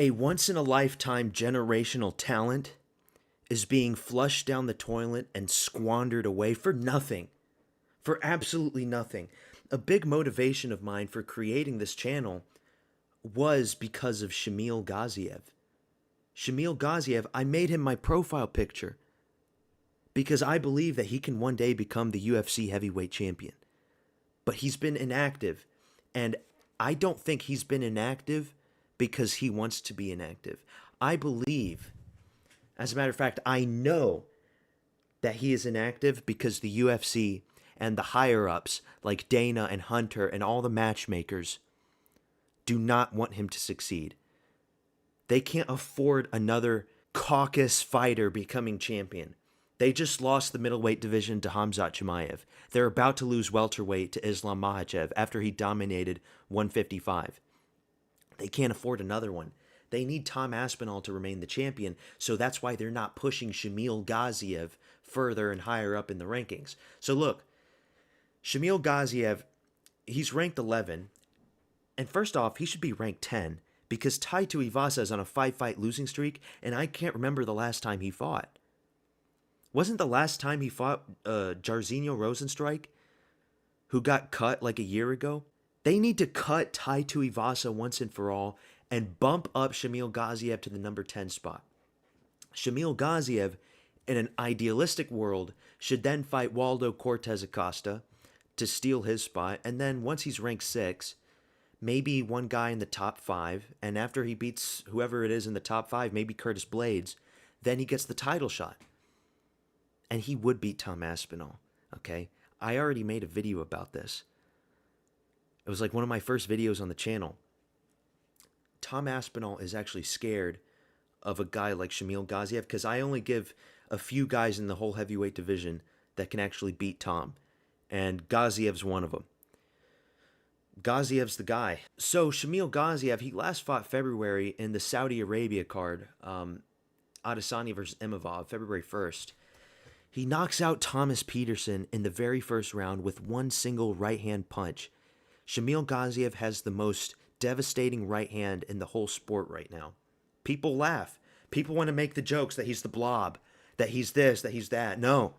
A once-in-a-lifetime generational talent is being flushed down the toilet and squandered away for nothing, for absolutely nothing. A big motivation of mine for creating this channel was because of Shamil Gaziev. Shamil Gaziev, I made him my profile picture because I believe that he can one day become the UFC heavyweight champion. But he's been inactive, and I don't think he's been inactive because he wants to be inactive. I believe, as a matter of fact, I know that he is inactive because the UFC and the higher-ups like Dana and Hunter and all the matchmakers do not want him to succeed. They can't afford another caucus fighter becoming champion. They just lost the middleweight division to Hamzat Chimaev. They're about to lose welterweight to Islam Makhachev after he dominated 155. They can't afford another one. They need Tom Aspinall to remain the champion, so that's why they're not pushing Shamil Gaziev further and higher up in the rankings. So look, Shamil Gaziev, he's ranked 11, and first off, he should be ranked 10, because Tai Tuivasa is on a 5-fight losing streak, and I can't remember the last time he fought. Wasn't the last time he fought Jairzinho Rosenstrike, who got cut like a year ago? They need to cut Tai Tuivasa once and for all and bump up Shamil Gaziev to the number 10 spot. Shamil Gaziev, in an idealistic world, should then fight Waldo Cortez Acosta to steal his spot, and then once he's ranked 6, maybe one guy in the top 5, and after he beats whoever it is in the top 5, maybe Curtis Blades, then he gets the title shot. And he would beat Tom Aspinall, okay? I already made a video about this. It was like one of my first videos on the channel. Tom Aspinall is actually scared of a guy like Shamil Gaziev because I only give a few guys in the whole heavyweight division that can actually beat Tom. And Gaziev's one of them. Gaziev's the guy. So Shamil Gaziev, he last fought February in the Saudi Arabia card, Adesanya versus Imavov, February 1st. He knocks out Thomas Peterson in the very first round with one single right-hand punch. Shamil Gaziev has the most devastating right hand in the whole sport right now. People laugh. People want to make the jokes that he's the blob, that he's this, that he's that. No.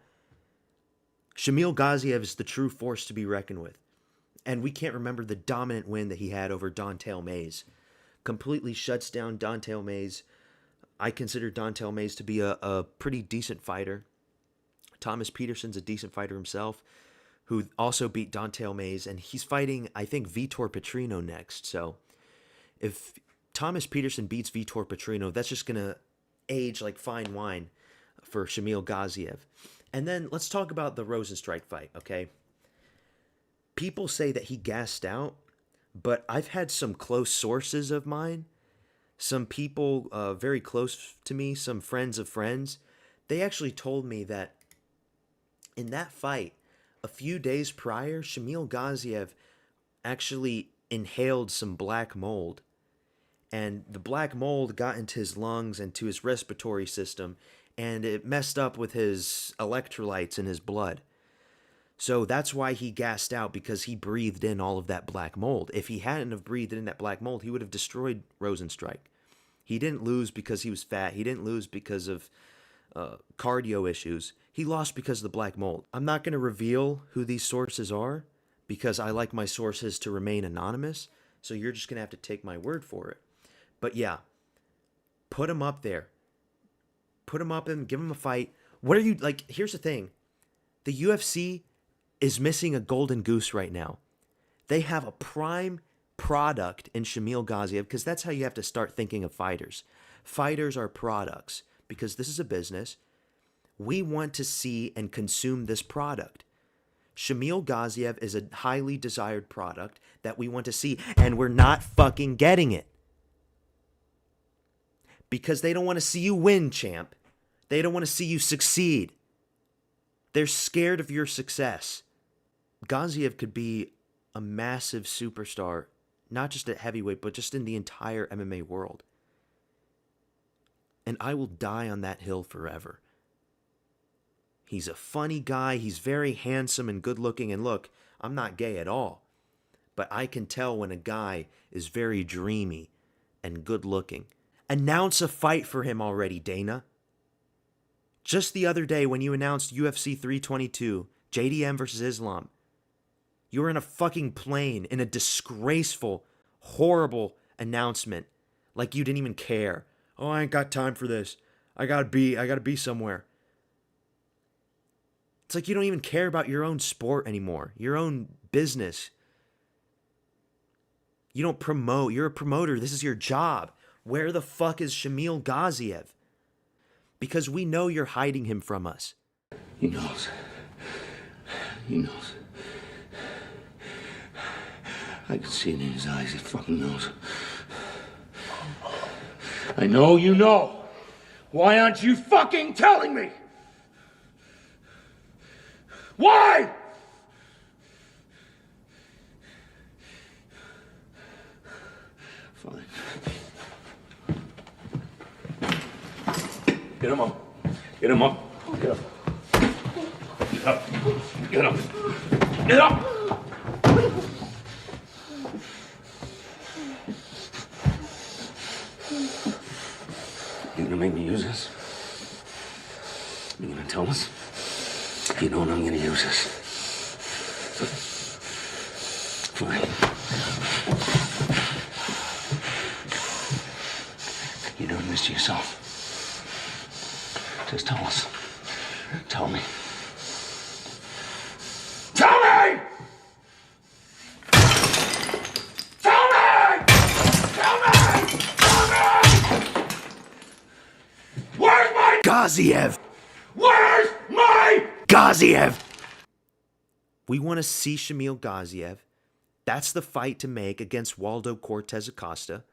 Shamil Gaziev is the true force to be reckoned with. And we can't remember the dominant win that he had over Don'Tale Mayes. Completely shuts down Don'Tale Mayes. I consider Don'Tale Mayes to be a pretty decent fighter. Thomas Peterson's a decent fighter himself, who also beat Don'Tale Mayes, and he's fighting, I think, Vitor Petrino next. So if Thomas Peterson beats Vitor Petrino, that's just going to age like fine wine for Shamil Gaziev. And then let's talk about the Rosenstrike fight, okay? People say that he gassed out, but I've had some close sources of mine, some people very close to me, some friends of friends. They actually told me that in that fight, a few days prior, Shamil Gaziev actually inhaled some black mold. And the black mold got into his lungs and to his respiratory system, and it messed up with his electrolytes in his blood. So that's why he gassed out, because he breathed in all of that black mold. If he hadn't have breathed in that black mold, he would have destroyed Rosenstrike. He didn't lose because he was fat. He didn't lose because of cardio issues. He lost because of the black mold. I'm not going to reveal who these sources are because I like my sources to remain anonymous. So you're just going to have to take my word for it. But yeah, put him up there. Put him up and give him a fight. What are you, like, here's the thing. The UFC is missing a golden goose right now. They have a prime product in Shamil Gaziev, because that's how you have to start thinking of fighters. Fighters are products, because this is a business. We want to see and consume this product. Shamil Gaziev is a highly desired product that we want to see, and we're not fucking getting it. Because they don't want to see you win, champ. They don't want to see you succeed. They're scared of your success. Gaziev could be a massive superstar, not just at heavyweight, but just in the entire MMA world. And I will die on that hill forever. He's a funny guy. He's very handsome and good looking. And look, I'm not gay at all. But I can tell when a guy is very dreamy and good looking. Announce a fight for him already, Dana. Just the other day when you announced UFC 322, JDM versus Islam, you were in a fucking plane in a disgraceful, horrible announcement. Like you didn't even care. Oh, I ain't got time for this. I gotta be somewhere. It's like you don't even care about your own sport anymore, your own business. You don't promote. You're a promoter. This is your job. Where the fuck is Shamil Gaziev? Because we know you're hiding him from us. He knows. He knows. I can see it in his eyes. He fucking knows. I know you know. Why aren't you fucking telling me? Why? Fine. Get him up. Get him up. Get up. Get up. Get up. Get up! You gonna make me use this? You gonna tell us? You know when I'm gonna use this. Fine. You're doing this to yourself. Just tell us. Tell me. Tell me! Tell me! Tell me! Tell me! Where's my Gaziev! Where's my Gaziev! We want to see Shamil Gaziev. That's the fight to make against Waldo Cortez Acosta.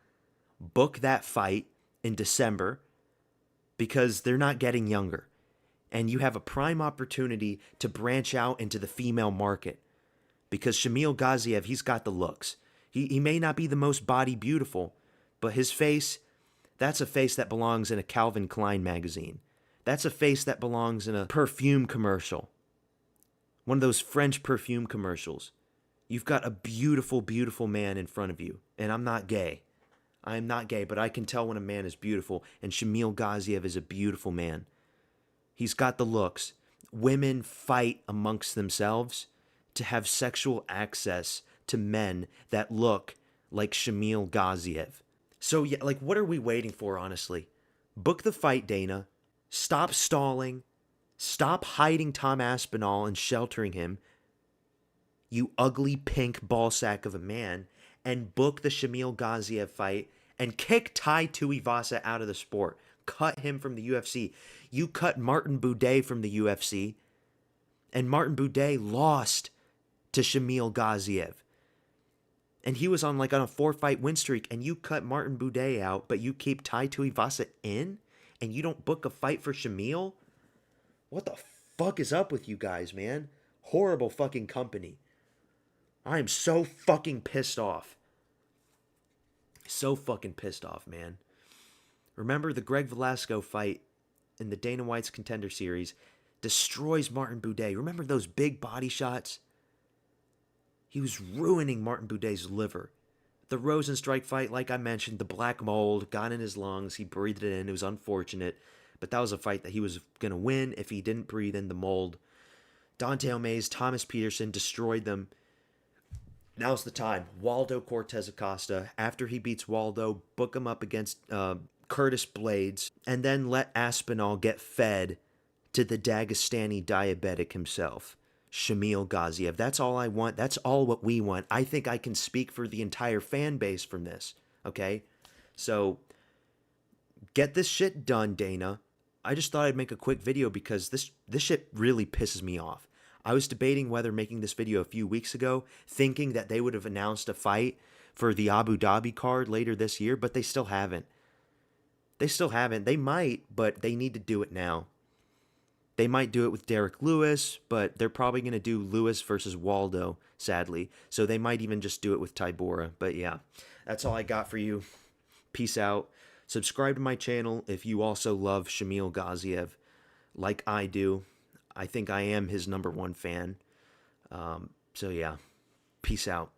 Book that fight in December because they're not getting younger. And you have a prime opportunity to branch out into the female market. Because Shamil Gaziev, he's got the looks. He may not be the most body beautiful, but his face, that's a face that belongs in a Calvin Klein magazine. That's a face that belongs in a perfume commercial. One of those French perfume commercials. You've got a beautiful, beautiful man in front of you. And I'm not gay. I am not gay, but I can tell when a man is beautiful. And Shamil Gaziev is a beautiful man. He's got the looks. Women fight amongst themselves to have sexual access to men that look like Shamil Gaziev. So, yeah, like, what are we waiting for, honestly? Book the fight, Dana. Stop stalling. Stop hiding Tom Aspinall and sheltering him, you ugly pink ballsack of a man, and book the Shamil Gaziev fight and kick Tai Tuivasa out of the sport. Cut him from the UFC. You cut Martin Buday from the UFC, and Martin Buday lost to Shamil Gaziev. And he was on a 4-fight win streak, and you cut Martin Buday out, but you keep Tai Tuivasa in, and you don't book a fight for Shamil? What the fuck is up with you guys, man? Horrible fucking company. I am so fucking pissed off. So fucking pissed off, man. Remember the Greg Velasco fight in the Dana White's Contender Series destroys Martin Buday. Remember those big body shots? He was ruining Martin Buday's liver. The Rosenstrike fight, like I mentioned, the black mold got in his lungs. He breathed it in. It was unfortunate. But that was a fight that he was going to win if he didn't breathe in the mold. Dante O'Mays, Thomas Peterson destroyed them. Now's the time. Waldo Cortez Acosta. After he beats Waldo, book him up against Curtis Blades. And then let Aspinall get fed to the Dagestani diabetic himself, Shamil Gaziev. That's all I want. That's all what we want. I think I can speak for the entire fan base from this. Okay? So, get this shit done, Dana. I just thought I'd make a quick video because this shit really pisses me off. I was debating whether making this video a few weeks ago, thinking that they would have announced a fight for the Abu Dhabi card later this year, but they still haven't. They still haven't. They might, but they need to do it now. They might do it with Derek Lewis, but they're probably going to do Lewis versus Waldo, sadly. So they might even just do it with Tybura. But yeah, that's all I got for you. Peace out. Subscribe to my channel if you also love Shamil Gaziev like I do. I think I am his #1 fan. So yeah, peace out.